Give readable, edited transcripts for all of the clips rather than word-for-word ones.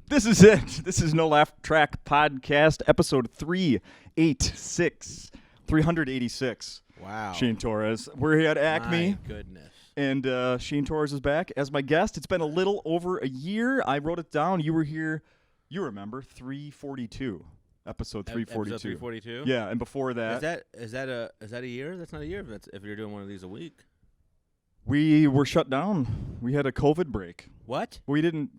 This is it. This is No Laugh Track Podcast, episode 386. Wow. Shane Torres. We're here at Acme. My goodness. And Shane Torres is back as my guest. It's been a little over a year. I wrote it down. You were here, you remember, 342. Episode 342. Episode 342? Yeah, and before that. Is that a year? That's not a year if you're doing one of these a week. We were shut down. We had a COVID break. What? We didn't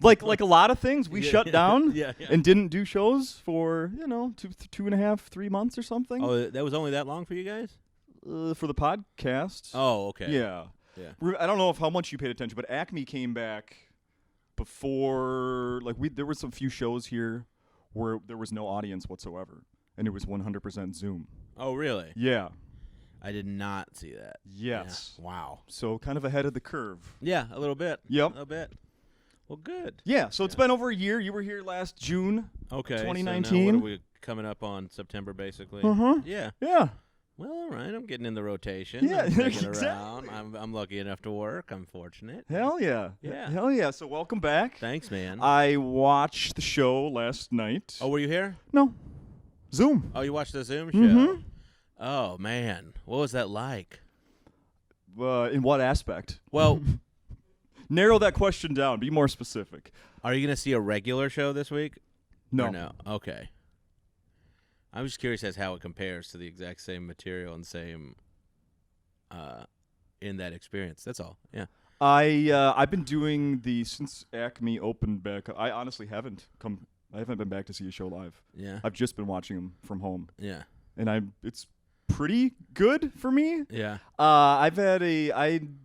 like a lot of things. We shut down and didn't do shows for 2.5, 3 months or something. Oh, that was only that long for you guys? For the podcast. Oh, okay. Yeah. I don't know how much you paid attention, but Acme came back before. There were some few shows here where there was no audience whatsoever, and it was 100% Zoom. Oh, really? Yeah. I did not see that. Yes. Yeah. Wow. So kind of ahead of the curve. Yeah, a little bit. Yep. A little bit. Well, good. Yeah, so it's been over a year. You were here last June. Okay. 2019. So now what are we coming up on September, basically? Yeah. Well, all right. I'm getting in the rotation. Yeah, I'm sticking exactly. around. I'm lucky enough to work. I'm fortunate. Hell yeah. Yeah. Hell yeah. So welcome back. Thanks, man. I watched the show last night. Oh, were you here? No. Zoom. Oh, you watched the Zoom show? Mm-hmm. Oh, man. What was that like? In what aspect? Well, narrow that question down. Be more specific. are you going to see a regular show this week? No. Or no? Okay. I'm just curious as how it compares to the exact same material and same in that experience. That's all. Yeah. I've been doing since Acme opened back. I honestly haven't been back to see a show live. Yeah. I've just been watching them from home, Yeah. and it's pretty good for me. Yeah.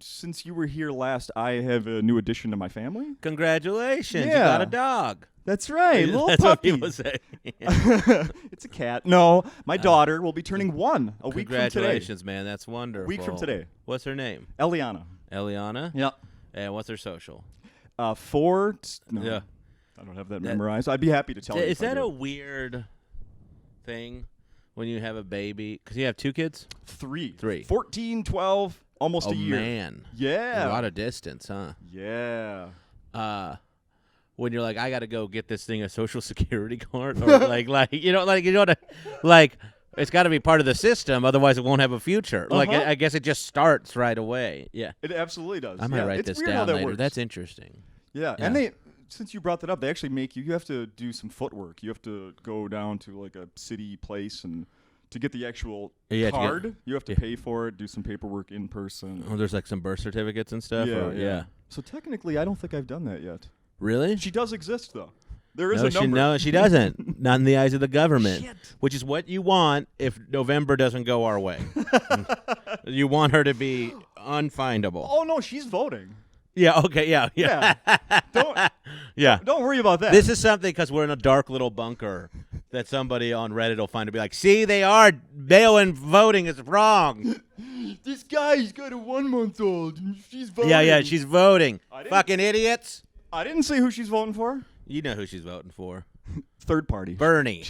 Since you were here last, I have a new addition to my family. Congratulations. Yeah. You got a dog. That's right, little That's puppy. what people say. It's a cat. No, my daughter will be turning 1 a week from today. Congratulations, man. That's wonderful. Week from today. What's her name? Eliana. Eliana? Yeah. And what's her social? 4. No, Yeah. I don't have that memorized. I'd be happy to tell you. Is if I that did. a weird thing when you have a baby? Because you have 2 kids? 3. 14, 12, almost oh, a year. Man. Yeah. A lot of distance, huh? Yeah. When you're like, I got to go get this thing a social security card, or it's got to be part of the system, otherwise it won't have a future. Like, I guess it just starts right away. Yeah, it absolutely does. I might write it's this weird down how that later. works. That's interesting. Yeah, and since you brought that up, they actually make you have to do some footwork. You have to go down to like a city place and to get the actual card, you have to pay for it, do some paperwork in person. Oh, there's like some birth certificates and stuff. Yeah. So technically, I don't think I've done that yet. Really? She does exist, though. There is a number. No, she doesn't. Not in the eyes of the government. Shit. Which is what you want if November doesn't go our way. You want her to be unfindable. Oh, no, she's voting. Yeah, okay, yeah. Don't worry about that. This is something because we're in a dark little bunker that somebody on Reddit will find and be like, see, they are mail-in voting is wrong. This guy's got a 1-month-old. And she's voting. Yeah, she's voting. Fucking idiots. I didn't say who she's voting for. You know who she's voting for. Third party. Bernie.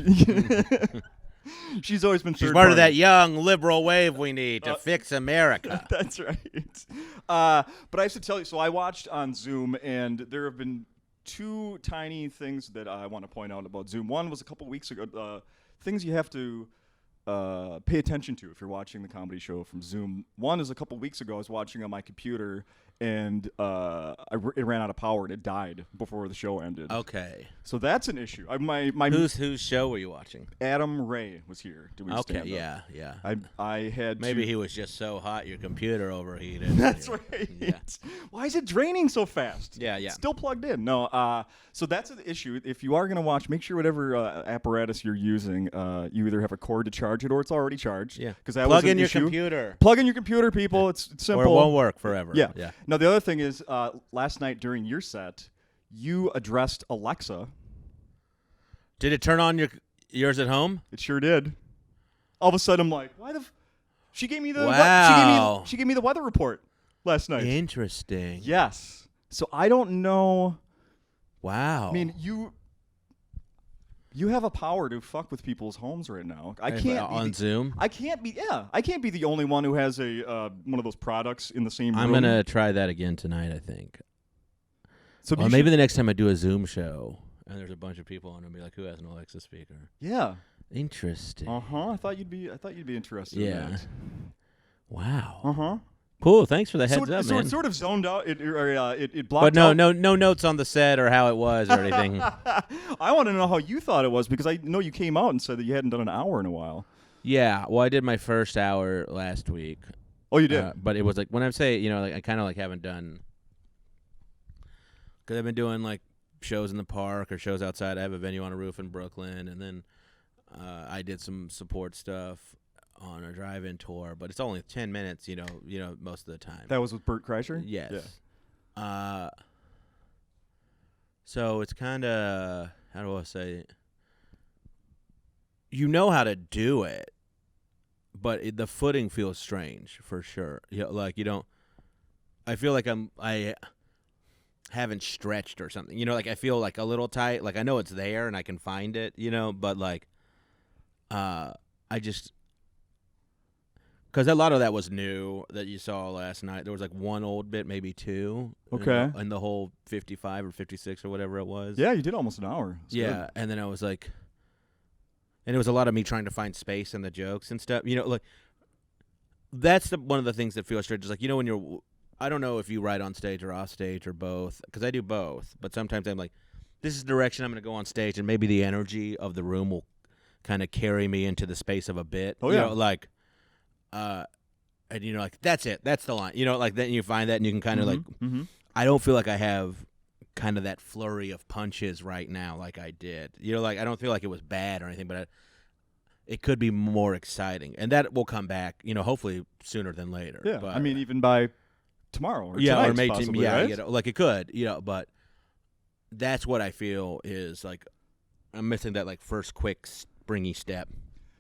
She's always been third She's part party. of that young liberal wave we need to fix America. That's right. But I have to tell you, so I watched on Zoom, and there have been 2 tiny things that I want to point out about Zoom. One was a couple weeks ago, things you have to pay attention to if you're watching the comedy show from Zoom. One is a couple weeks ago, I was watching on my computer, and it ran out of power, and it died before the show ended. Okay. So that's an issue. Whose show were you watching? Adam Ray was here. Okay, yeah. I had Maybe he was just so hot your computer overheated. That's right. Yeah. Why is it draining so fast? Yeah. It's still plugged in. No. So that's an issue. If you are going to watch, make sure whatever apparatus you're using, you either have a cord to charge it or it's already charged. Yeah. Because that Plug was an in your issue. computer. Plug in your computer, people. Yeah. It's simple. Or it won't work forever. Yeah. Yeah. Now the other thing is, last night during your set, you addressed Alexa. Did it turn on yours at home? It sure did. All of a sudden, I'm like, why the? She gave me the. Wow. She gave me the weather report last night. Interesting. Yes. So I don't know. Wow. I mean, you have a power to fuck with people's homes right now. I can't on Zoom. I can't be. Yeah, I can't be the only one who has a one of those products in the same room. I'm gonna try that again tonight, I think. So Well, maybe the next time I do a Zoom show and there's a bunch of people on, I'll be like, who has an Alexa speaker? Yeah. Interesting. I thought you'd be interested. In Yeah. that. Wow. Cool. Thanks for the heads up, so man. it sort of zoned out. It blocked. But no, out. no notes on the set or how it was or anything. I want to know how you thought it was because I know you came out and said that you hadn't done an hour in a while. Yeah. Well, I did my first hour last week. Oh, you did. But it was like when I say like I kind of like haven't done because I've been doing like shows in the park or shows outside. I have a venue on a roof in Brooklyn, and then I did some support stuff on a drive-in tour, but it's only 10 minutes, most of the time. That was with Bert Kreischer? Yes. Yeah. So it's kind of, how do I say it? You know how to do it, but the footing feels strange for sure. Like you don't, I feel like I haven't stretched or something. Like I feel like a little tight. Like I know it's there and I can find it, but like I just, because a lot of that was new that you saw last night. There was like one old bit, maybe two. Okay. In the whole 55 or 56 or whatever it was. Yeah, you did almost an hour. It's yeah, good. and then I was like, and it was a lot of me trying to find space in the jokes and stuff. Like that's one of the things that feels strange. Is like when you're, I don't know if you write on stage or off stage or both, because I do both. But sometimes I'm like, this is the direction I'm going to go on stage, and maybe the energy of the room will kind of carry me into the space of a bit. Oh, yeah. And like that's it. That's the line. Like then you find that and you can kind of Mm-hmm. I don't feel like I have kind of that flurry of punches right now like I did. Like I don't feel like it was bad or anything, but it could be more exciting, and that will come back. Hopefully sooner than later. Yeah, but, I mean even by tomorrow or yeah, tonight, or maybe possibly, yeah, right? like it could. But that's what I feel is like I'm missing that like first quick springy step.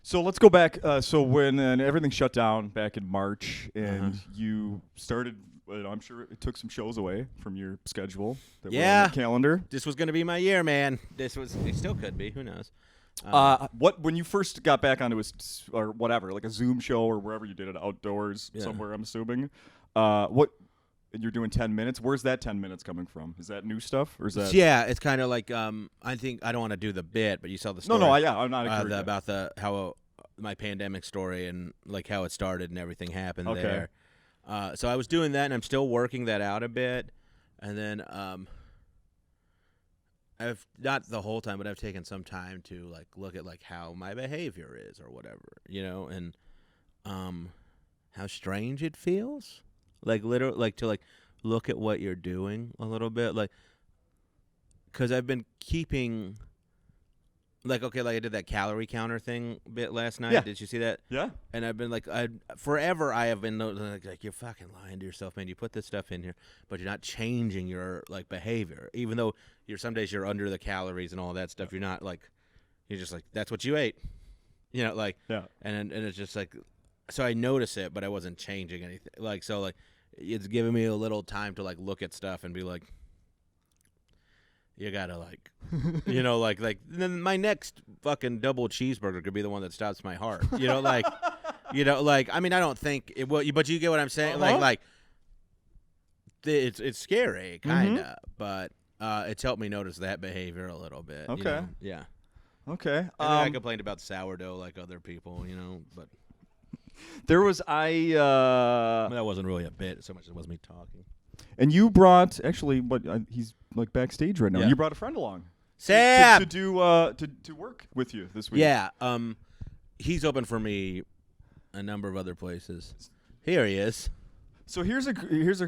So let's go back. So when everything shut down back in March, and you started, I'm sure it took some shows away from your schedule that were on the calendar. This was going to be my year, man. It still could be. Who knows? When you first got back onto or whatever, like a Zoom show or wherever you did it outdoors somewhere, I'm assuming. And you're doing 10 minutes. Where's that 10 minutes coming from? Is that new stuff or is that? Yeah, it's kind of like I think I don't want to do the bit, but you saw the story. No, I'm not about how my pandemic story and like how it started and everything happened Okay. there. So I was doing that, and I'm still working that out a bit, and then I've not the whole time, but I've taken some time to like look at like how my behavior is or whatever, and how strange it feels. Like literally, like to like look at what you're doing a little bit, like because I've been keeping, like I did that calorie counter thing bit last night. Yeah. Did you see that? Yeah. And I've been like, forever I have been like you're fucking lying to yourself, man. You put this stuff in here, but you're not changing your like behavior. Even though some days you're under the calories and all that stuff, you're not like, you're just like that's what you ate, like Yeah. And it's just like. So I notice it, but I wasn't changing anything. Like so, like it's giving me a little time to like look at stuff and be like, you gotta like, like then my next fucking double cheeseburger could be the one that stops my heart. Like, I mean, I don't think it will, but you get what I'm saying. Like, it's scary, kinda, but it's helped me notice that behavior a little bit. Okay. Yeah. Okay. And then I complained about sourdough like other people, but. There was That wasn't really a bit so much as it was me talking. And you brought he's like backstage right now. Yeah. You brought a friend along. Sam to do to work with you this week. Yeah. He's open for me a number of other places. Here he is. So here's a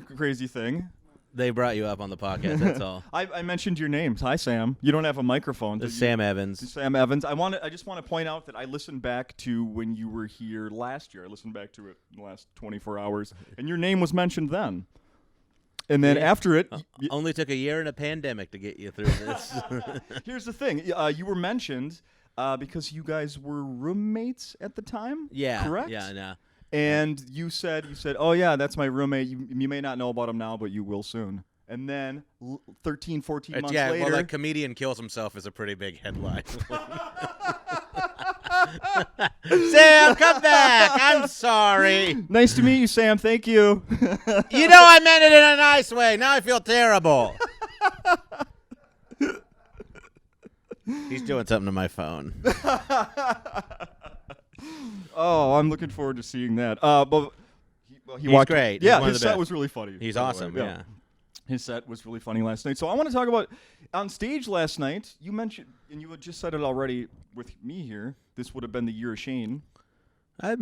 crazy thing. They brought you up on the podcast. That's all. I mentioned your name. Hi, Sam. You don't have a microphone. This is Sam Evans. Sam Evans. I just want to point out that I listened back to when you were here last year. I listened back to it in the last 24 hours, and your name was mentioned then. And then after it, only took a year and a pandemic to get you through this. Here's the thing. You were mentioned because you guys were roommates at the time. Yeah. Correct. Yeah. No. And you said, oh, yeah, that's my roommate. You may not know about him now, but you will soon. And then 13, 14 months later. Yeah, well, a comedian kills himself is a pretty big headline. Sam, come back. I'm sorry. Nice to meet you, Sam. Thank you. I meant it in a nice way. Now I feel terrible. He's doing something to my phone. Oh, I'm looking forward to seeing that. But he He's walked. great. Yeah, He's one of his the set best. was really funny. He's by the way. awesome. Yeah. His set was really funny last night. So I want to talk about on stage last night. You mentioned, and you had just said it already with me here. This would have been the year of Shane. I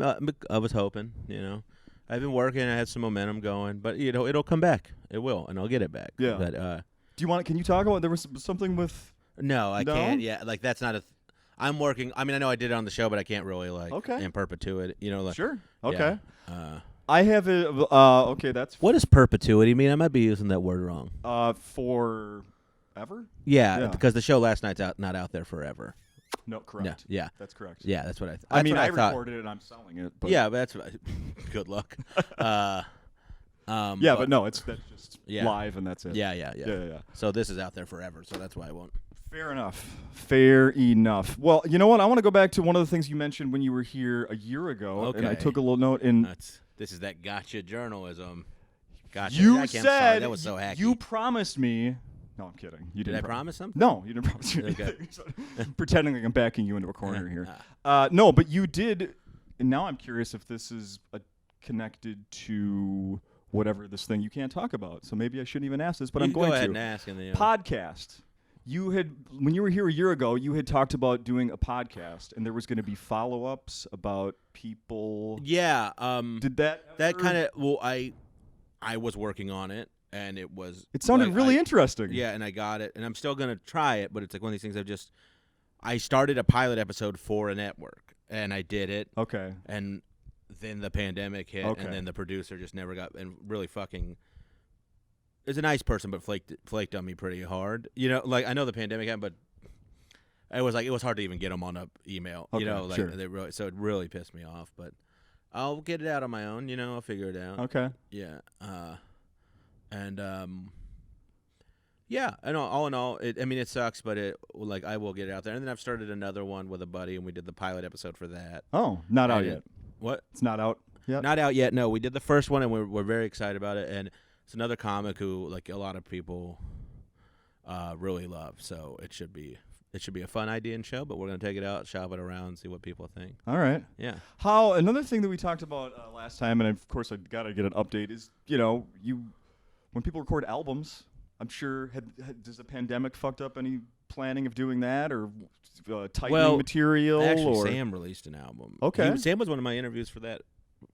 was hoping, I've been working. I had some momentum going, but it'll come back. It will, and I'll get it back. Yeah. But Do you want? Can you talk about? There was something with. no, I No? can't. Yeah, like that's not a. I'm working. I mean, I know I did it on the show, but I can't really Okay. in perpetuity. Sure. yeah. Okay. I have it. Okay, that's what does perpetuity mean? I might be using that word wrong. forever. Yeah, because the show last night's not out there forever. No, correct. Yeah, That's correct. yeah, that's what I. I mean, I thought. recorded it and I'm selling it. But Yeah, but that's what good luck. yeah, but no, that's just Yeah. live and that's it. Yeah. Yeah. So this is out there forever. So that's why I won't. Fair enough. Fair enough. Well, you know what? I want to go back to one of the things you mentioned when you were here a year ago, and I Okay. took a little note. And This is that gotcha journalism. Gotcha. you I'm sorry, said that was so hacky. you promised me. No, I'm kidding. You Did didn't I promise something? No, you didn't promise me Okay. anything. So, pretending like I'm backing you into a corner here. No, but you did. And now I'm curious if this is connected to whatever this thing you can't talk about. So maybe I shouldn't even ask this, but I'm going go ahead to. and ask. And Podcast. You had, when you were here a year ago, you had talked about doing a podcast, and there was going to be follow-ups about people. Yeah. Did that? That kind of. Well, I was working on it, and it was. It sounded like, really interesting. Yeah, and I got it, and I'm still gonna try it, but it's like one of these things. I started a pilot episode for a network, and I did it. Okay. And then the pandemic hit, Okay. and then the producer just never got, and really fucking. Is a nice person, but flaked on me pretty hard. Like I know the pandemic happened, but it was hard to even get them on a email. Okay, sure. So it really pissed me off. But I'll get it out on my own. I'll figure it out. Okay. Yeah. And yeah. And all in all, it sucks, but I will get it out there. And then I've started another one with a buddy, and we did the pilot episode for that. Oh, not out yet. What? It's not out yet. Not out yet. No, we did the first one, and we're very excited about it. And it's another comic who like a lot of people really love. So it should be a fun idea and show. But we're gonna take it out, shop it around, see what people think. All right. Yeah. Another thing that we talked about last time, and of course I got to get an update, is when people record albums, I'm sure does the pandemic fucked up any planning of doing that or tightening material? Actually, Sam released an album. Okay. Sam was one of my interviews for that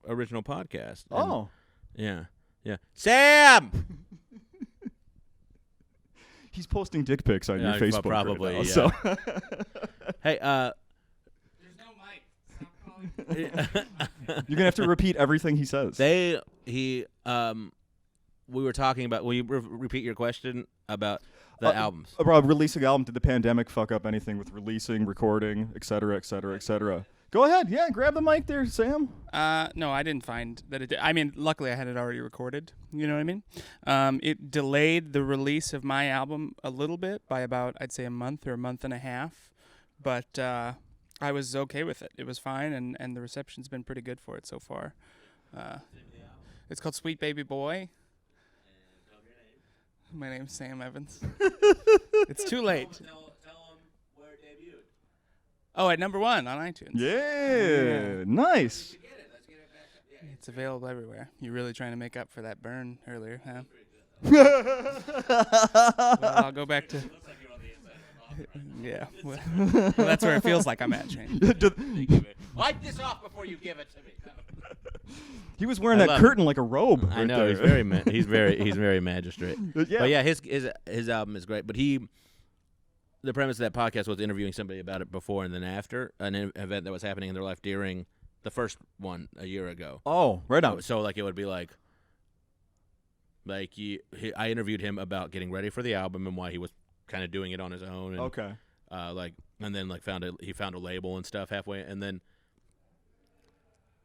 original podcast. And Oh. Yeah. Yeah. Sam. He's posting dick pics on your Facebook probably, right now, yeah. so. Hey, There's no mic. Stop calling me. You're gonna have to repeat everything he says. we were talking about. Will you repeat your question about the albums? About releasing album. Did the pandemic fuck up anything with releasing, recording, et cetera, et cetera, et cetera? Go ahead. Yeah, grab the mic there, Sam. No, I didn't find that it did. I mean, luckily I had it already recorded. You know what I mean? It delayed the release of my album a little bit by about, I'd say, a month or a month and a half. But I was okay with it. It was fine, and the reception's been pretty good for it so far. It's called Sweet Baby Boy. My name's Sam Evans. It's too late. Tell them where it debuted. Oh, at number 1 on iTunes. Yeah, nice. It's available everywhere. You're really trying to make up for that burn earlier, huh? Well, I'll go back to... Yeah. Well, that's where it feels like I'm at, Shane. Wipe this off before you give it to me. He was wearing I that love curtain like a robe. I right know there. he's very magistrate. Yeah. But yeah, his album is great. But the premise of that podcast was interviewing somebody about it before and then after an event that was happening in their life during the first one a year ago. Oh, right on. So like it would be like I interviewed him about getting ready for the album and why he was kind of doing it on his own. And, Okay. And then he found a label and stuff halfway, and then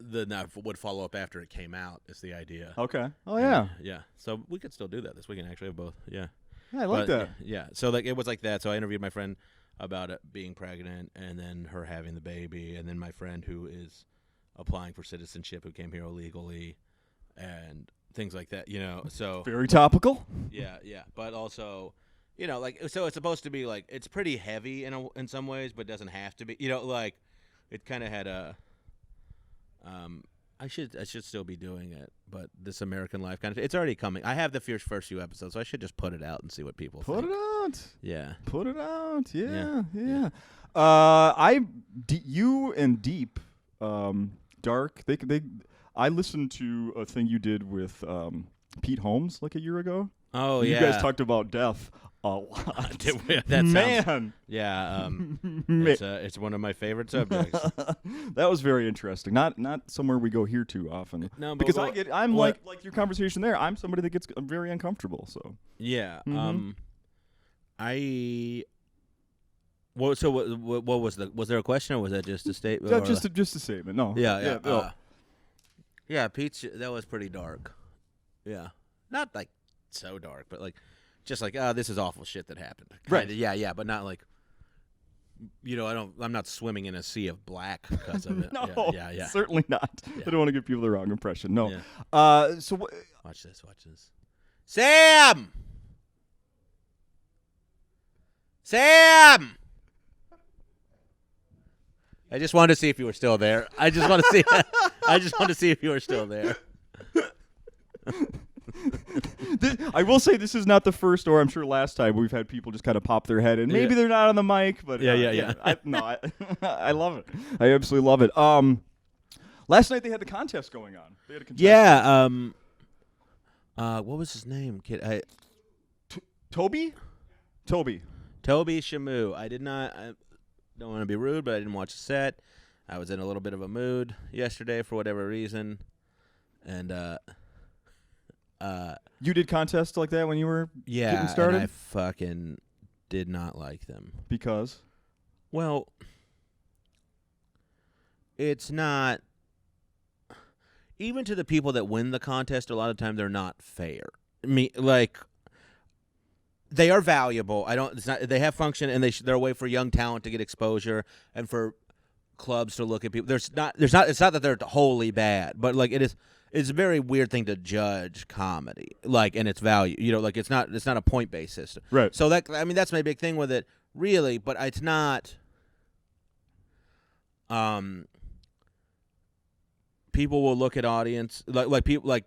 would follow up after it came out is the idea. Okay. Oh yeah. Yeah. So we could still do that. This weekend actually have both. Yeah. Yeah, I like that. Yeah. So like it was like that. So I interviewed my friend about it being pregnant and then her having the baby, and then my friend who is applying for citizenship who came here illegally and things like that, So Very topical. yeah. But also, like so it's supposed to be like it's pretty heavy in some ways, but doesn't have to be. Like it kind of had a. I should still be doing it, but this American Life kind of it's already coming. I have the first few episodes, so I should just put it out and see what people think. Put it out. Yeah. Put it out. Yeah. Yeah. You and Deep, Dark. I listened to a thing you did with Pete Holmes like a year ago. Oh you yeah. You guys talked about death a lot. That Man. Sounds, yeah. It's one of my favorite subjects. That was very interesting. Not somewhere we go here too often. No, but because I'm what, like your conversation there. I'm somebody that gets very uncomfortable. So yeah. Mm-hmm. So what was was there a question or was that just a statement? Yeah, just a statement. No. Yeah. Yeah. Pete's that was pretty dark. Yeah. Not like so dark, but like just like this is awful shit that happened. Right. Yeah, but not like I'm not swimming in a sea of black because of it. No. Yeah. Certainly not. Yeah. I don't want to give people the wrong impression. No. Yeah. So watch this. Sam. I just wanted to see if you were still there. I just want to see if you were still there. I will say this is not the first, or I'm sure last time we've had people just kind of pop their head in. Maybe they're not on the mic, but Yeah. I love it. I absolutely love it. Last night they had the contest going on. They had a contest. Yeah. What was his name? Kid. Toby Shamu. I don't want to be rude, but I didn't watch the set. I was in a little bit of a mood yesterday for whatever reason, and you did contests like that when you were getting started? and I fucking did not like them. Because? Well, it's not. Even to the people that win the contest, a lot of time they're not fair. They are valuable. They have function, and they're a way for young talent to get exposure and for clubs to look at people. It's not that they're wholly bad, but like it is. It's a very weird thing to judge comedy, and its value. It's not a point-based system. Right. So that's my big thing with it, really. But it's not. People will look at audience like people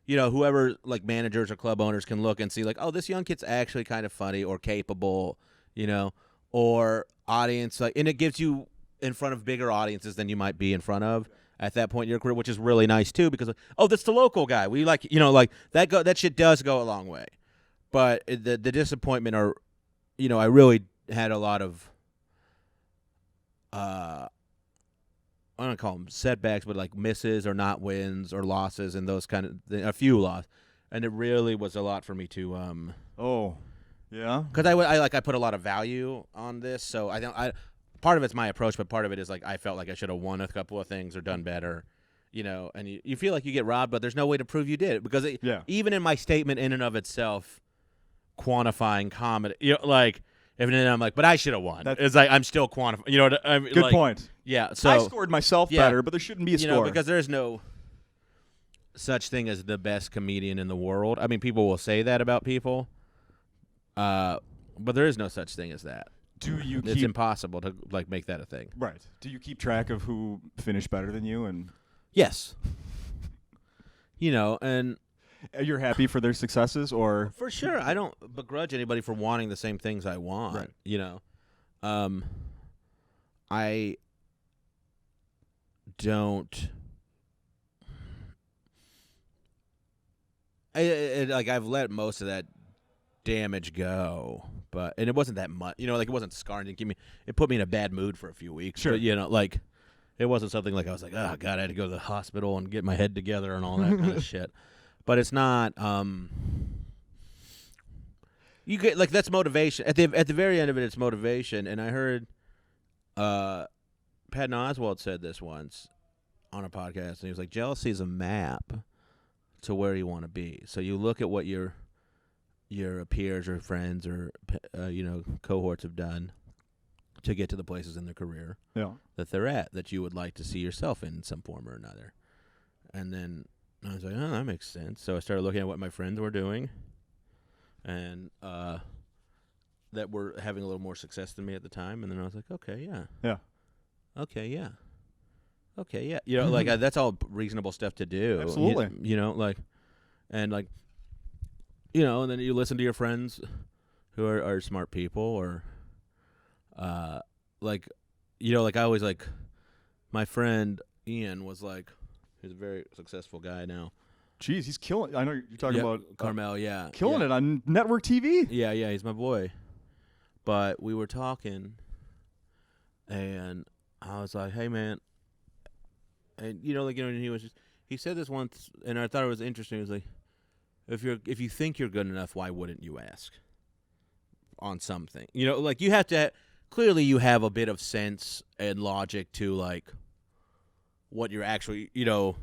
whoever managers or club owners can look and see this young kid's actually kind of funny or capable, or audience and it gives you in front of bigger audiences than you might be in front of at that point in your career, which is really nice too because that's the local guy. We that shit does go a long way. But the disappointment I really had a lot of I don't call them setbacks, but misses or not wins or losses and those kind of a few losses, and it really was a lot for me to Oh, yeah. because I put a lot of value on this, so part of it's my approach, but part of it is I felt like I should have won a couple of things or done better, and you feel like you get robbed, but there's no way to prove you did it because even in my statement in and of itself, quantifying comedy, and then I'm like, but I should have won. It's I'm still quantifying. You know what I mean? Good point. Yeah. So I scored myself better, but there shouldn't be a score. Because there's no such thing as the best comedian in the world. I mean, people will say that about people, but there is no such thing as that. It's impossible to make that a thing. Right. Do you keep track of who finished better than you? And yes. And you're happy for their successes, or for sure. I don't begrudge anybody for wanting the same things I want. Right. I don't. I've let most of that damage go, and it wasn't that much. It wasn't scarring. It put me in a bad mood for a few weeks. Sure. But, it wasn't something I was like, oh God, I had to go to the hospital and get my head together and all that kind of shit. But it's not. You get that's motivation. At the very end of it, it's motivation. And I heard, Patton Oswalt said this once on a podcast, and he was like, "Jealousy is a map to where you want to be. So you look at what your peers or friends or cohorts have done to get to the places in their career that they're at, that you would like to see yourself in some form or another." And then I was like, oh, that makes sense. So I started looking at what my friends were doing, and that were having a little more success than me at the time, and then I was like, okay, yeah, Yeah. okay, yeah, okay, yeah. You know, like that's all reasonable stuff to do. Absolutely. You know, like, and like, you know, and then you listen to your friends who are smart people, or, like, you know, like I always like, my friend Ian was like, he's a very successful guy now. Jeez, he's killing. I know you're talking about Carmel, yeah, killing yeah. it on network TV. Yeah, he's my boy. But we were talking, and I was like, "Hey, man," and you know, like, you know, and he said this once, and I thought it was interesting. He was like, if you think you're good enough, why wouldn't you ask on something? You know, like, you have to clearly you have a bit of sense and logic to like what you're actually, you know,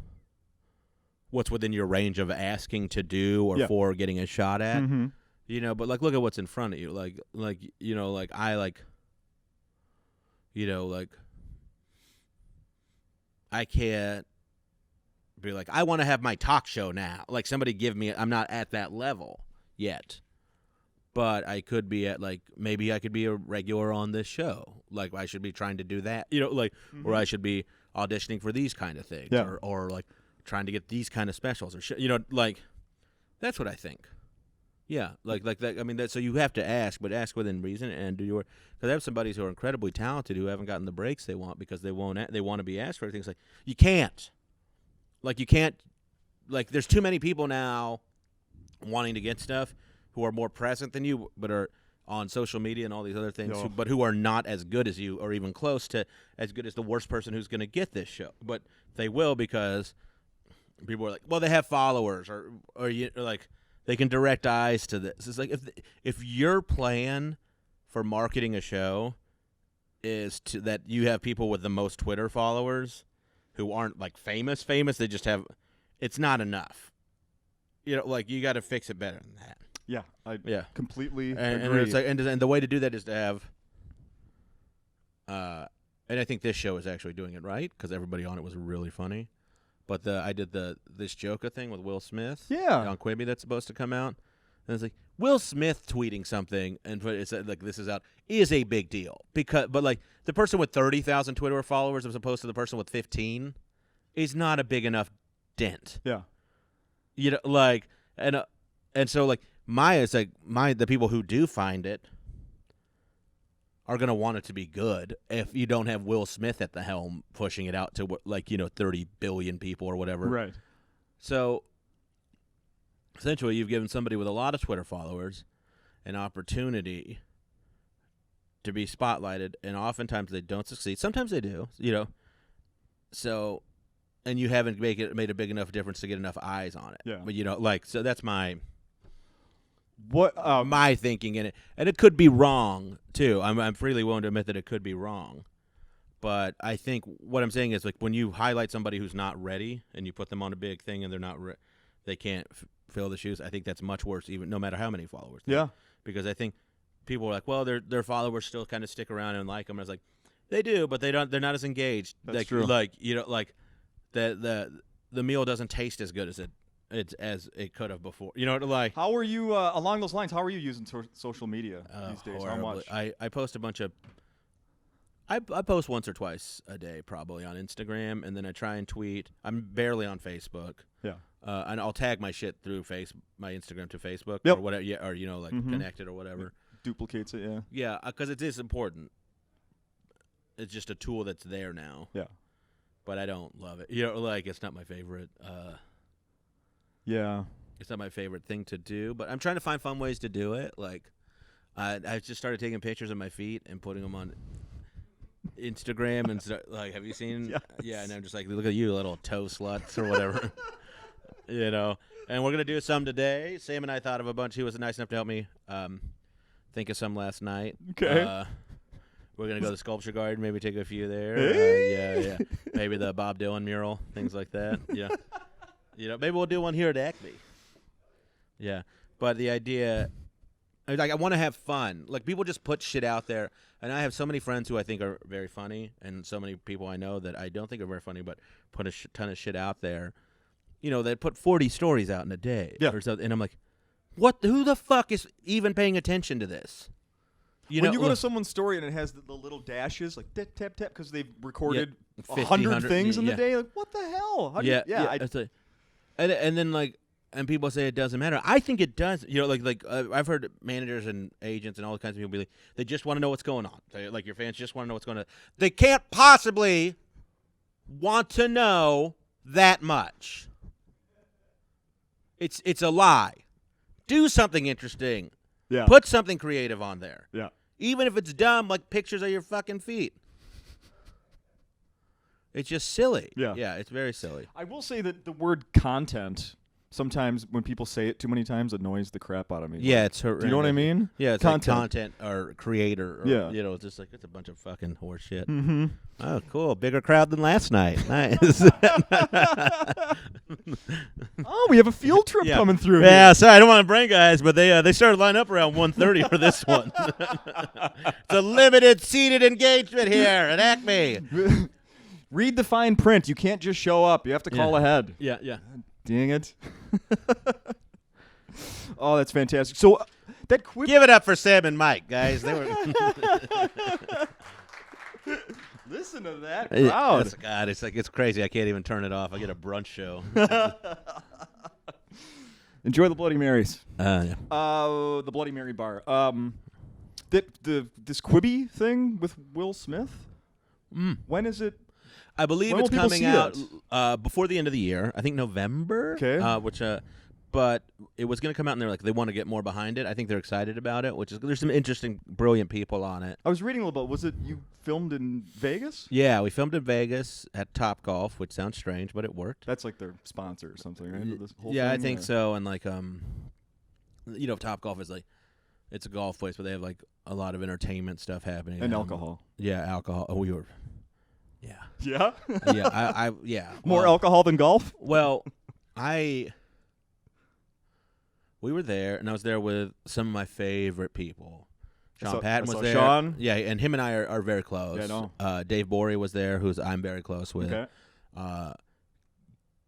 what's within your range of asking to do or for getting a shot at. Mm-hmm. You know, but like, look at what's in front of you. Like, you know, like I like, you know, like I can't be like, I want to have my talk show now. Like, somebody give me, I'm not at that level yet, but I could be at, like, maybe I could be a regular on this show. Like, I should be trying to do that, you know, like, or I should be auditioning for these kind of things, or like trying to get these kind of specials, or you know, like, that's what I think. Yeah, like that. I mean, that. So you have to ask, but ask within reason and do your. Because I have some buddies who are incredibly talented who haven't gotten the breaks they want because they won't. They want to be asked for things. Like, you can't. Like, you can't. Like, there's too many people now wanting to get stuff who are more present than you, but are on social media and all these other things, but who are not as good as you, or even close to as good as the worst person who's going to get this show. But they will, because people are like, well, they have followers, or you, or like. They can direct eyes to this. It's like, if your plan for marketing a show is to that you have people with the most Twitter followers who aren't like famous, they just have, it's not enough. You know, like, you got to fix it better than that. Yeah, I completely agree. And it's like, and the way to do that is to have, and I think this show is actually doing it right because everybody on it was really funny. But I did this Joker thing with Will Smith on Quibi that's supposed to come out. And it's like, Will Smith tweeting something and it's like, this is out, is a big deal. But like, the person with 30,000 Twitter followers as opposed to the person with 15 is not a big enough dent. Yeah. You know, like, and so like the people who do find it are going to want it to be good if you don't have Will Smith at the helm pushing it out to, like, you know, 30 billion people or whatever. Right. So essentially you've given somebody with a lot of Twitter followers an opportunity to be spotlighted, and oftentimes they don't succeed. Sometimes they do, you know. So, and you haven't made a big enough difference to get enough eyes on it. Yeah. But, you know, like, so that's my What my thinking in it, and it could be wrong too. I'm freely willing to admit that it could be wrong, but I think what I'm saying is, like, when you highlight somebody who's not ready and you put them on a big thing and they're not, they can't fill the shoes. I think that's much worse, even no matter how many followers. Yeah, because I think people are like, well, their followers still kind of stick around and like them. And I was like, they do, but they don't. They're not as engaged. That's like, true. Like, you know, like the meal doesn't taste as good as it could have before. You know, like, how are you along those lines? How are you using social media these days? Horribly. How much? I post a bunch of. I post once or twice a day, probably, on Instagram, and then I try and tweet. I'm barely on Facebook. Yeah. And I'll tag my shit through my Instagram to Facebook Yep. or whatever. Yeah, or, you know, like, connected or whatever. Duplicates it. Yeah. Yeah, because it is important. It's just a tool that's there now. Yeah. But I don't love it. You know, like, it's not my favorite. Yeah. It's not my favorite thing to do, but I'm trying to find fun ways to do it. Like, I just started taking pictures of my feet and putting them on Instagram and like, have you seen? Yes. Yeah, and I'm just like, look at you, little toe sluts or whatever. You know, and we're gonna do some today. Sam and I thought of a bunch. He was nice enough to help me think of some last night. Okay. We're gonna go to the sculpture garden, maybe take a few there. Hey. Yeah. Maybe the Bob Dylan mural, things like that. Yeah. You know, maybe we'll do one here at Acme. Yeah, but the idea, like, I want to have fun. Like, people just put shit out there, and I have so many friends who I think are very funny, and so many people I know that I don't think are very funny, but put a ton of shit out there. You know, that put 40 stories out in a day, Yeah. or something, and I'm like, what? Who the fuck is even paying attention to this? when you go to look, someone's story and it has the little dashes, like tap, tap, tap, because they've recorded 50, 100 things in the yeah. day, like, what the hell? How do yeah, you, yeah. It's like, and then like, and people say it doesn't matter. I think it does. I've heard managers and agents and all kinds of people be like, they just want to know what's going on. Like your fans just want to know what's going on. They can't possibly want to know that much. It's a lie. Do something interesting. Yeah. Put something creative on there. Yeah. Even if it's dumb, like pictures of your fucking feet. It's just silly. Yeah. Yeah, it's very silly. I will say that the word content, sometimes when people say it too many times, annoys the crap out of me. Yeah, Like, it's horrendous. do you know what I mean? Yeah, it's Content. like content or creator. Or, Yeah. It's just like, it's a bunch of fucking horse shit. Mm-hmm. Oh, cool. Bigger crowd than last night. Nice. Oh, we have a field trip Yeah. coming through. Yeah, sorry, I don't want to bring guys, but they started lining up around 1:30 for this one. It's a limited seated engagement here at Acme. Here. Read the fine print. You can't just show up. You have to call ahead. Yeah, yeah. Dang it. Oh, that's fantastic. So that quip. Give it up for Sam and Mike, guys. They were. Listen to that crowd. God, it's crazy. I can't even turn it off. I get a brunch show. Enjoy the Bloody Marys. Yeah. The Bloody Mary bar. This Quibi thing with Will Smith. When is it? I believe When it's will people coming see out before the end of the year. I think November. Okay. But it was going to come out, and they're like, they want to get more behind it. I think they're excited about it, there's some interesting, brilliant people on it. I was reading a little bit. Was it you filmed in Vegas? Yeah, we filmed in Vegas at Top Golf, which sounds strange, but it worked. That's like their sponsor or something, right? This whole Yeah, I thing, think or- so. And like, Top Golf is like, it's a golf place, but they have like a lot of entertainment stuff happening. And alcohol. Yeah, alcohol. Oh, we were. Yeah. Yeah. Yeah. Yeah. More well, alcohol than golf. Well, we were there, and I was there with some of my favorite people. Sean So- Patton I was saw there. Sean. Yeah, and him and I are very close. Yeah, I know. Dave Borey was there, who's I'm very close with. Okay.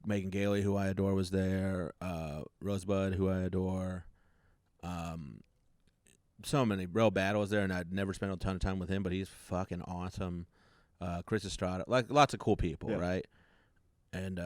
Megan Gailey, who I adore, was there. Rosebud, who I adore. So many. Real Battle was there, and I'd never spent a ton of time with him, but he's fucking awesome. Chris Estrada, like lots of cool people, Yeah. right? And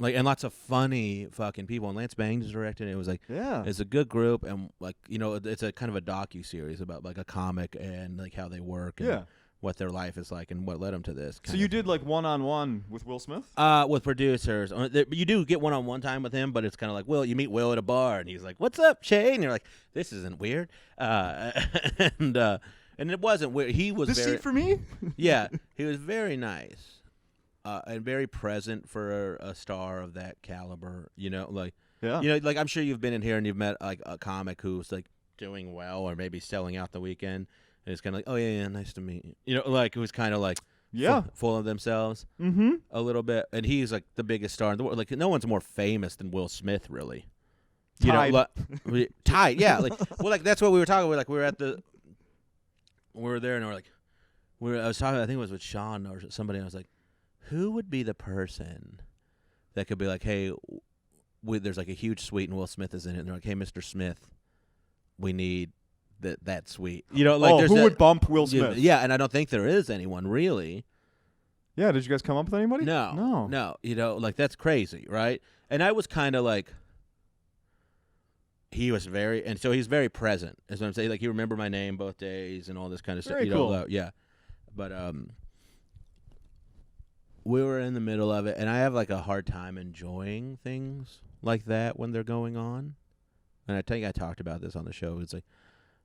and lots of funny fucking people. And Lance Bangs directed it. It was like, Yeah. it's a good group, and like it's a kind of a docu-series about like a comic and like how they work and Yeah. what their life is like and what led them to this. So kind you of did like one-on-one with Will Smith? with producers. You do get one-on-one time with him, but it's kind of like, you meet Will at a bar, and he's like, "What's up, Shay?" And you're like, "This isn't weird," and it wasn't weird. He was This very seat for me? yeah, he was very nice and very present for a star of that caliber. Yeah. Like I'm sure you've been in here and you've met like a comic who's like doing well or maybe selling out the weekend, and it's kind of like, "Oh yeah, nice to meet you." Like it was kind of like Yeah. full of themselves Mm-hmm. a little bit, and he's like the biggest star in the world. Like no one's more famous than Will Smith, really. Tied. Tied, yeah. Like that's what we were talking about. Like we were there, and I was talking. I think it was with Sean or somebody. And I was like, who would be the person that could be like, hey, there's like a huge suite, and Will Smith is in it. And they're like, hey, Mr. Smith, we need that suite. There's who that, would bump Will Smith? Yeah, and I don't think there is anyone really. Yeah, did you guys come up with anybody? No. Like that's crazy, right? And I was kind of like, he was so he's very present. Is what I'm saying. Like he remembered my name both days and all this kind of stuff. Very cool. Yeah, but we were in the middle of it, and I have like a hard time enjoying things like that when they're going on. And I think I talked about this on the show. It's like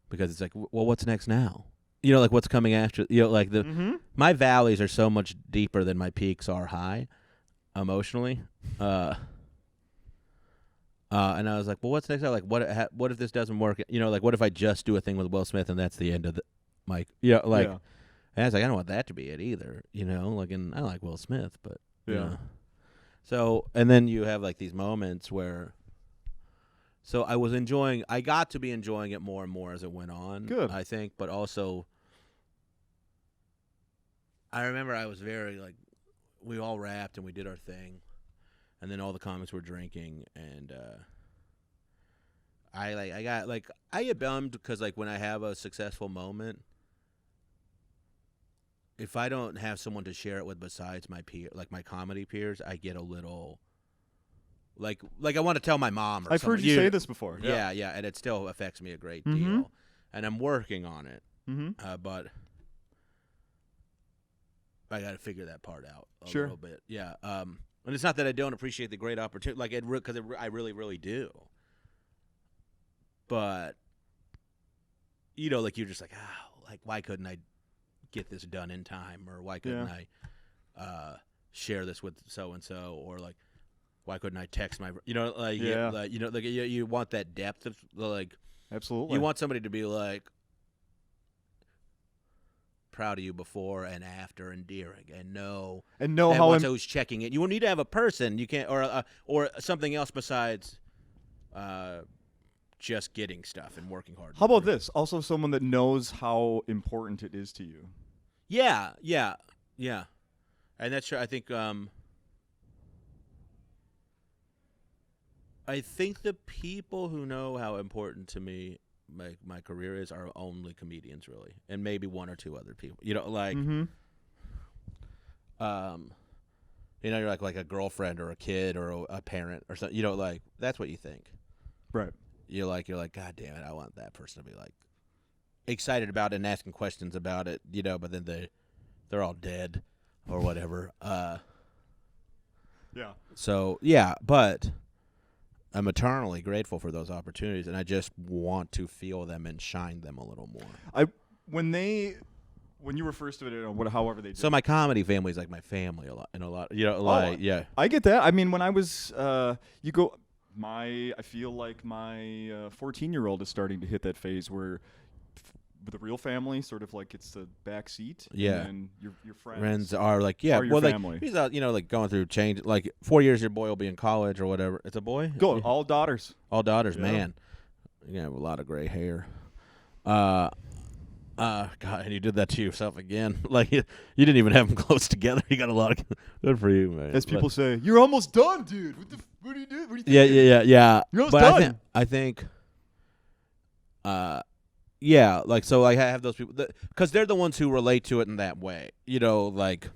because it's like, well, what's next now? Like what's coming after? Like my valleys are so much deeper than my peaks are high, emotionally. And I was like, well, what's next? Like, what if this doesn't work? Like, what if I just do a thing with Will Smith and that's the end of the, Yeah. And I was like, I don't want that to be it either, and I like Will Smith, but, Yeah. So, and then you have like these moments where, so I got to be enjoying it more and more as it went on. Good. I think, but also, I remember I was very like, we all rapped and we did our thing. And then all the comics were drinking, and I get bummed because like when I have a successful moment, if I don't have someone to share it with besides my my comedy peers, I get a little like I want to tell my mom. Or I've heard you say this before. Yeah, and it still affects me a great Mm-hmm. deal, and I'm working on it. Mm-hmm. But I got to figure that part out a Sure. little bit. Yeah. And it's not that I don't appreciate the great opportunity, like because I really, really do. But like you're just like, like why couldn't I get this done in time, or why couldn't I share this with so and so, or like why couldn't I text my, you want that depth of like, Absolutely. you want somebody to be like proud of you before and after and during, and know that how once who's checking it. You will need to have a person. You can't or something else besides just getting stuff and working hard. How about this? Also, someone that knows how important it is to you. Yeah, and that's true. I think the people who know how important to me my career is are only comedians, really, and maybe one or two other people. Like, Mm-hmm. You're like a girlfriend or a kid or a parent or something. Like that's what you think. Right. You're like, God damn it, I want that person to be like excited about it and asking questions about it. But then they're all dead or whatever. Yeah. So yeah, but I'm eternally grateful for those opportunities, and I just want to feel them and shine them a little more. When you were first doing it, however they did. So my comedy family is like my family a lot. Yeah. I get that. I mean, when I was, I feel like my 14-year-old is starting to hit that phase where the real family, sort of like it's the back seat. Yeah. And your Friends are like, yeah, are your well, family. like he's out, like going through change. Like 4 years, your boy will be in college or whatever. It's a boy. All daughters. All daughters, Yeah. man. You have a lot of gray hair. God, and you did that to yourself again. Like you didn't even have them close together. You got a lot of good for you, man. As people say, you're almost done, dude. What do you do? What do you think? Yeah. You're almost But done. I think, yeah, like so, like I have those people because they're the ones who relate to it in that way. Like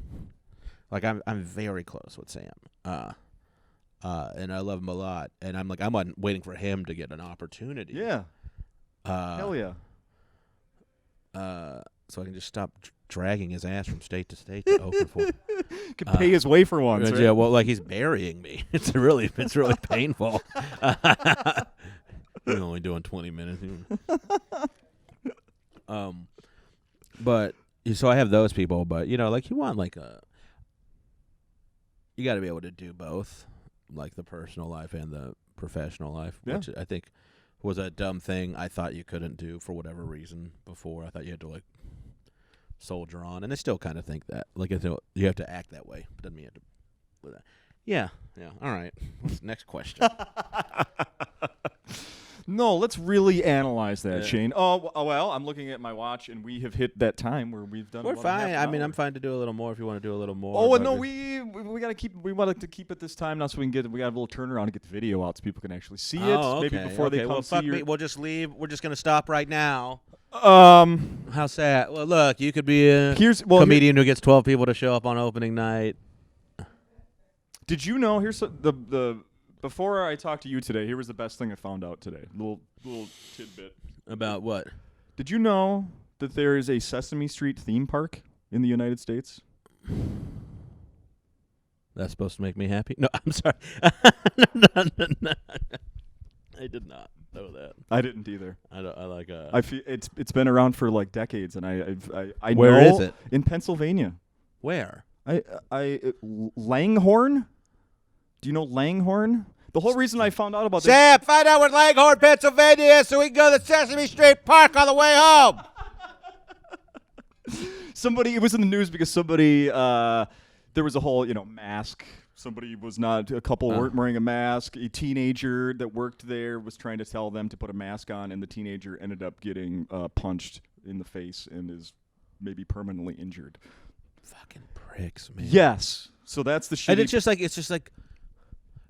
I'm very close with Sam. And I love him a lot, and I'm waiting for him to get an opportunity. Yeah. Hell yeah. So I can just stop dragging his ass from state to state to open for. Could pay his way for once. Right? Yeah, well, like he's burying me. It's really painful. We're only doing 20 minutes. But so I have those people, but like you want like you got to be able to do both, like the personal life and the professional life, Yeah. which I think was a dumb thing I thought you couldn't do for whatever reason before. I thought you had to like soldier on, and I still kind of think that like you have to act that way. Doesn't mean you have to do that. Yeah. All right. What's the next question? No, let's really analyze that, Yeah. Shane. Oh, well, I'm looking at my watch, and we have hit that time where we've done. We're about a half fine. an I mean, hour. I'm fine to do a little more if you want to do a little more. Oh, but no, we gotta keep. We want to keep it this time now, so we got a little turnaround to get the video out, so people can actually see it. Oh, Maybe okay, before they okay. come Well, see fuck your. me. We'll just leave. We're just gonna stop right now. Here's How sad. Well, look, you could be a comedian who gets 12 people to show up on opening night. Did you know? Here's the before I talked to you today. Here was the best thing I found out today. Little tidbit. About what? Did you know that there is a Sesame Street theme park in the United States? That's supposed to make me happy? No, I'm sorry. No. I did not know that. I didn't either. I like I feel it's been around for like decades, and I Where know is it? in Pennsylvania. Where? Langhorne. Do you know Langhorne? The whole reason I found out about this. Sam, find out where Langhorne, Pennsylvania is so we can go to Sesame Street Park on the way home. It was in the news because somebody, there was a whole, mask. A couple weren't wearing a mask. A teenager that worked there was trying to tell them to put a mask on, and the teenager ended up getting punched in the face and is maybe permanently injured. Fucking pricks, man. Yes. So that's the shit. And it's just like,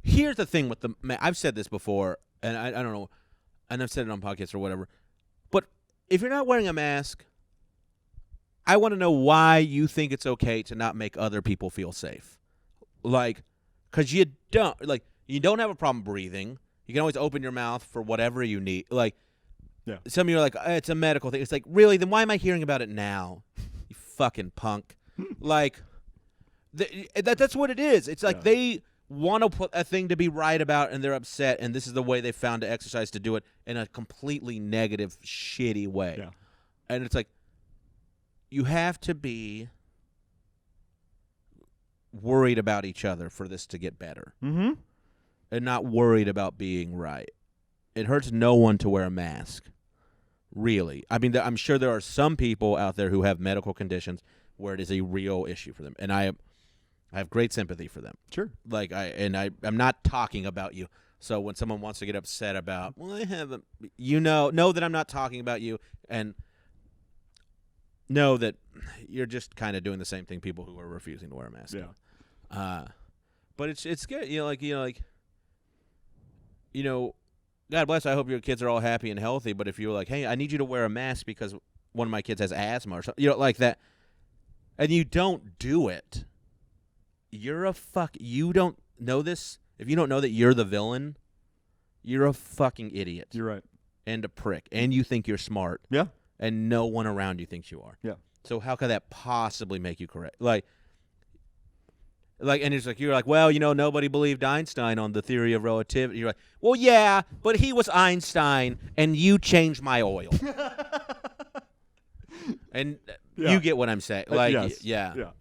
here's the thing with I've said this before, and I don't know. and I've said it on podcasts or whatever, but if you're not wearing a mask, I want to know why you think it's okay to not make other people feel safe. Like, because you don't have a problem breathing. You can always open your mouth for whatever you need. Like, some of you are like, it's a medical thing. It's like, really? Then why am I hearing about it now? You fucking punk. Like, that's what it is. It's like they want to put a thing to be right about, and they're upset, and this is the way they found to exercise to do it in a completely negative, shitty way. Yeah. And it's like, you have to be worried about each other for this to get better. Mm-hmm. And not worried about being right. It hurts no one to wear a mask. Really. I mean, I'm sure there are some people out there who have medical conditions where it is a real issue for them. And I have great sympathy for them. Sure. Like, I'm not talking about you. So when someone wants to get upset about, well, I haven't, know that I'm not talking about you, and know that you're just kind of doing the same thing people who are refusing to wear a mask. Yeah. But it's scary. God bless. I hope your kids are all happy and healthy. But if you're like, hey, I need you to wear a mask because one of my kids has asthma or something, like that, and you don't do it, you don't know this. If you don't know that you're the villain, you're a fucking idiot. You're right. And a prick. And you think you're smart. Yeah. And no one around you thinks you are. Yeah. So how could that possibly make you correct? Like, and it's like, you're like, well, nobody believed Einstein on the theory of relativity. You're like, well, yeah, but he was Einstein, and you changed my oil. And you get what I'm saying. Like, yes. Yeah.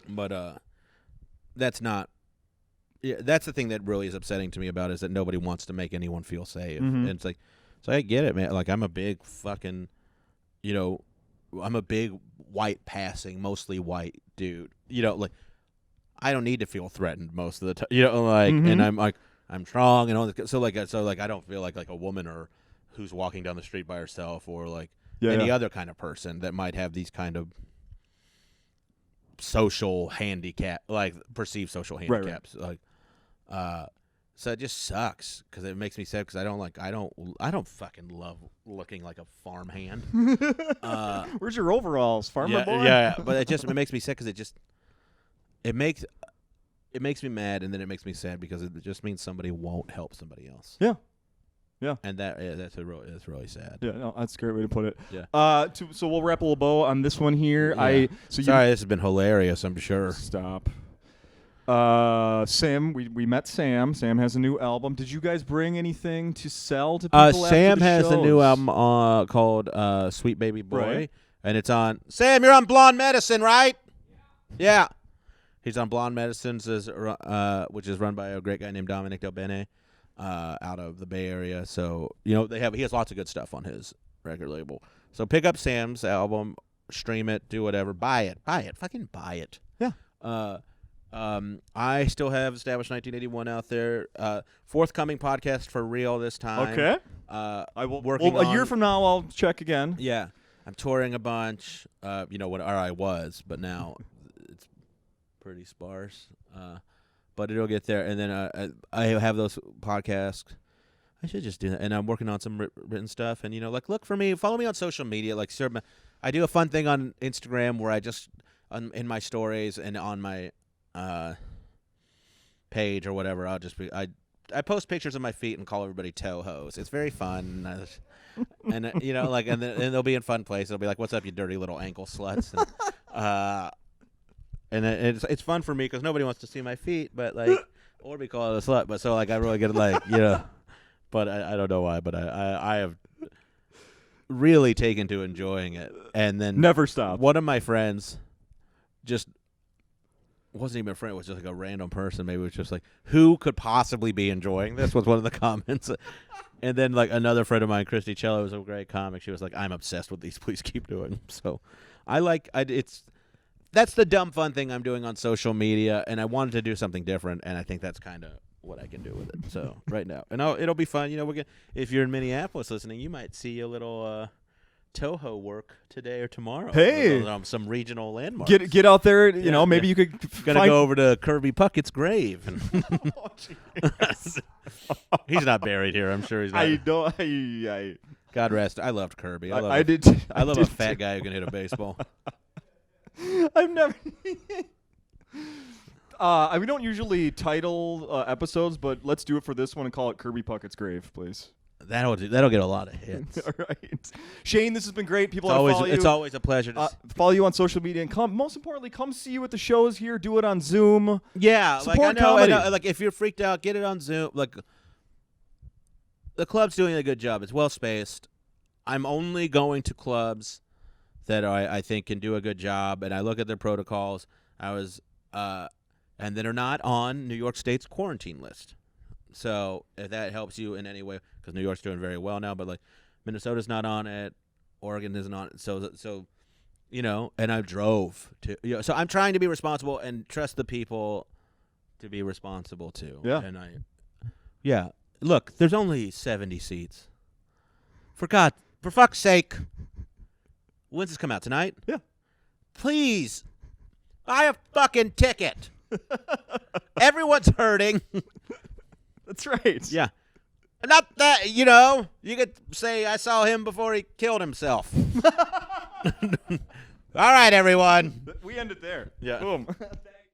But that's not. Yeah, that's the thing that really is upsetting to me about it, is that nobody wants to make anyone feel safe. Mm-hmm. And it's like, so I get it, man. Like, I'm a big fucking, I'm a big white passing, mostly white dude. Like, I don't need to feel threatened most of the time. Mm-hmm. And I'm like, I'm strong and all this. So I don't feel like a woman or who's walking down the street by herself, or like any other kind of person that might have these kind of social handicap, like perceived social handicaps. Right. Like, so it just sucks because it makes me sad, because I don't fucking love looking like a farmhand. Where's your overalls, farmer boy? Yeah, but it makes me sad because it makes me mad, and then it makes me sad because it just means somebody won't help somebody else. Yeah. And that's really sad. Yeah, no, that's a great way to put it. Yeah. So we'll wrap a little bow on this one here. Yeah. Sorry, this has been hilarious, I'm sure. Stop. Sam, we met Sam. Sam has a new album. Did you guys bring anything to sell to people? Sam after the has a new shows? album called Sweet Baby Boy, Right. and it's on. Sam, you're on Blonde Medicine, right? Yeah. He's on Blonde Medicines, which is run by a great guy named Dominic Del Bene, out of the Bay Area. So he has lots of good stuff on his record label. So pick up Sam's album, stream it, do whatever, buy it, fucking buy it. Yeah. I still have Established 1981 out there. Forthcoming podcast for real this time. Okay. I will a year from now, I'll check again. Yeah, I'm touring a bunch. I was, but now it's pretty sparse. But it'll get there, and then I have those podcasts. I should just do that, and I'm working on some written stuff. And look for me, follow me on social media. Like, I do a fun thing on Instagram where I just in my stories and on my page or whatever, I'll just I post pictures of my feet and call everybody toe hose. It's very fun, and and then they'll be in fun place. They'll be like, "What's up, you dirty little ankle sluts?" And it's fun for me because nobody wants to see my feet, but or be called a slut. But so I really get but I don't know why, but I have really taken to enjoying it, and then Never stop. One of my friends just wasn't even a friend; it was just like a random person. Maybe it was just like, who could possibly be enjoying this? Was one of the comments. And then another friend of mine, Christy Cello, was a great comic. She was like, "I'm obsessed with these. Please keep doing them." So that's the dumb fun thing I'm doing on social media, and I wanted to do something different, and I think that's kind of what I can do with it. So right now, and it'll be fun. If you're in Minneapolis listening, you might see a little Toho work today or tomorrow. Hey. Some regional landmarks. Get out there. You know, maybe you could Gonna find. go over to Kirby Puckett's grave. Oh, jeez. He's not buried here. I'm sure he's not. I don't. I God rest. I loved Kirby. I love. I a- did. I love a did fat too. guy who can hit a baseball. I've never. We don't usually title episodes, but let's do it for this one and call it Kirby Puckett's Grave, please. That'll get a lot of hits. All right, Shane, this has been great. People It's want to always follow you. it's always a pleasure to Follow you on social media and come. Most importantly, come see you at the shows here. Do it on Zoom. Yeah, like I Support know, comedy. like if you're freaked out, get it on Zoom. Like the club's doing a good job. It's well spaced. I'm only going to clubs that I think can do a good job, and I look at their protocols. And that are not on New York State's quarantine list. So if that helps you in any way, because New York's doing very well now, but like Minnesota's not on it, Oregon isn't on it. So you know, and I drove to. You know, so I'm trying to be responsible and trust the people to be responsible too. Yeah. And look, there's only 70 seats. For fuck's sake. When's this come out tonight? Yeah. Please, buy a fucking ticket. Everyone's hurting. That's right. Yeah. Not that, you know, you could say I saw him before he killed himself. All right, everyone. We end it there. Yeah. Boom.